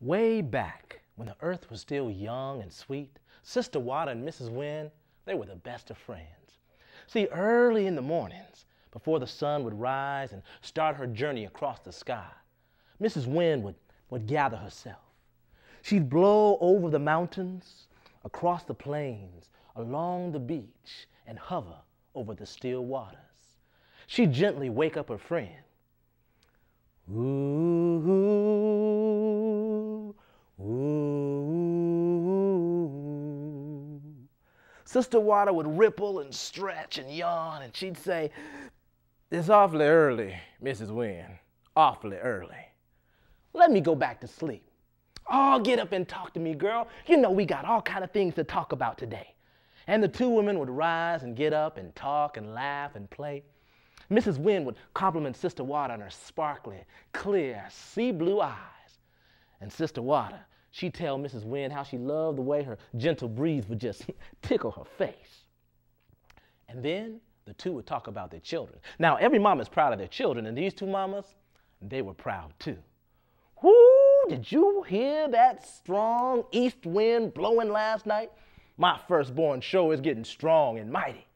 Way back, when the earth was still young and sweet, Sister Water and Mrs. Wind, they were the best of friends. See, early in the mornings, before the sun would rise and start her journey across the sky, Mrs. Wind would gather herself. She'd blow over the mountains, across the plains, along the beach, and hover over the still waters. She'd gently wake up her friend. Ooh, ooh, ooh. Sister Water would ripple and stretch and yawn, and she'd say, "It's awfully early, Mrs. Wind, awfully early. Let me go back to sleep." "Oh, get up and talk to me, girl. You know we got all kind of things to talk about today." And the two women would rise and get up and talk and laugh and play. Mrs. Wind would compliment Sister Water on her sparkly, clear, sea-blue eyes. And Sister Water, she'd tell Mrs. Wind how she loved the way her gentle breeze would just tickle her face. And then the two would talk about their children. Now, every mama is proud of their children, and these two mamas, they were proud too. Whoo, did you hear that strong east wind blowing last night? My firstborn sure is getting strong and mighty.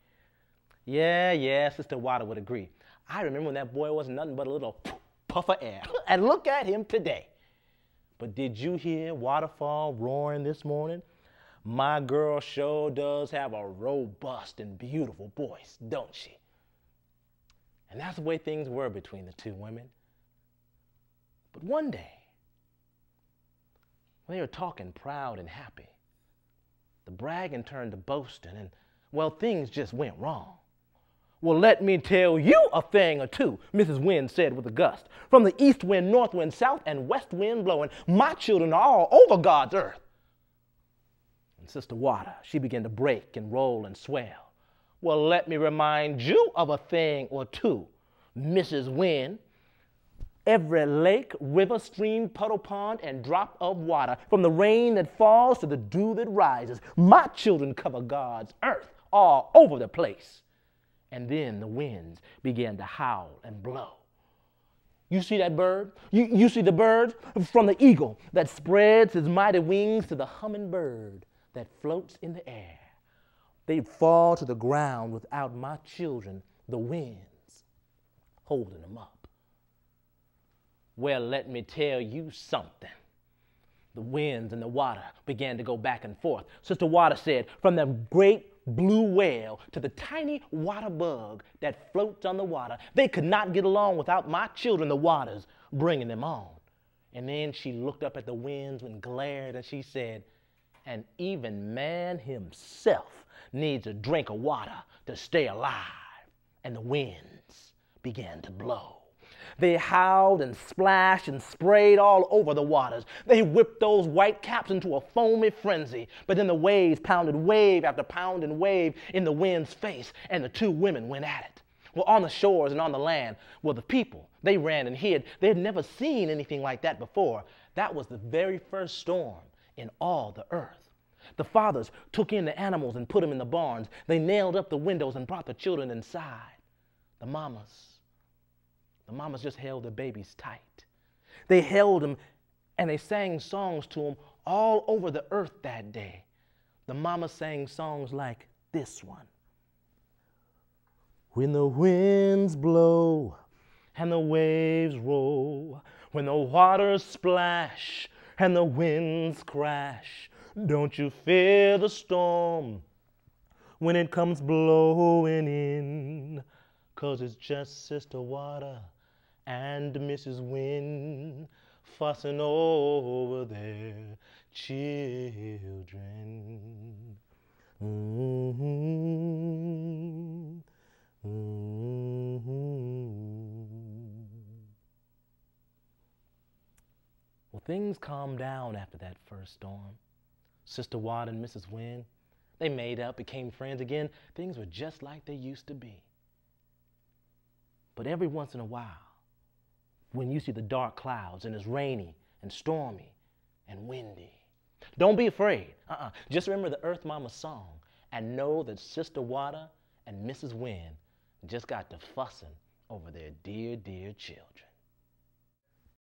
Yeah, Sister Water would agree. I remember when that boy wasn't nothing but a little puff of air. And look at him today. But did you hear waterfall roaring this morning? My girl sure does have a robust and beautiful voice, don't she? And that's the way things were between the two women. But one day, when they were talking proud and happy, the bragging turned to boasting, and, well, things just went wrong. "Well, let me tell you a thing or two," Mrs. Wind said with a gust. "From the east wind, north wind, south, and west wind blowing, my children are all over God's earth." And Sister Water, she began to break and roll and swell. "Well, let me remind you of a thing or two, Mrs. Wind. Every lake, river, stream, puddle, pond, and drop of water, from the rain that falls to the dew that rises, my children cover God's earth all over the place." And then the winds began to howl and blow. You see that bird? You see the bird? From the eagle that spreads his mighty wings to the hummingbird that floats in the air. They'd fall to the ground without my children, the winds, holding them up. Well, let me tell you something. The winds and the water began to go back and forth. Sister Water said, "From the great blue whale to the tiny water bug that floats on the water, they could not get along without my children, the waters, bringing them on." And then she looked up at the winds and glared, and she said, "And even man himself needs a drink of water to stay alive." And the winds began to blow. They howled and splashed and sprayed all over the waters. They whipped those white caps into a foamy frenzy. But then the waves pounded wave after pounding wave in the wind's face, and the two women went at it. Well, on the shores and on the land, well, the people, they ran and hid. They had never seen anything like that before. That was the very first storm in all the earth. The fathers took in the animals and put them in the barns. They nailed up the windows and brought the children inside. The mamas just held their babies tight. They held them and they sang songs to them all over the earth that day. The mamas sang songs like this one. When the winds blow and the waves roll, when the waters splash and the winds crash, don't you fear the storm when it comes blowing in, 'cause it's just Sister Water and Mrs. Wind fussing over their children. Mm-hmm. Mm-hmm. Well, things calmed down after that first storm. Sister Water and Mrs. Wind, they made up, became friends again. Things were just like they used to be. But every once in a while, when you see the dark clouds and it's rainy and stormy and windy, don't be afraid. Just remember the Earth Mama's song and know that Sister Water and Mrs. Wind just got to fussing over their dear, dear children.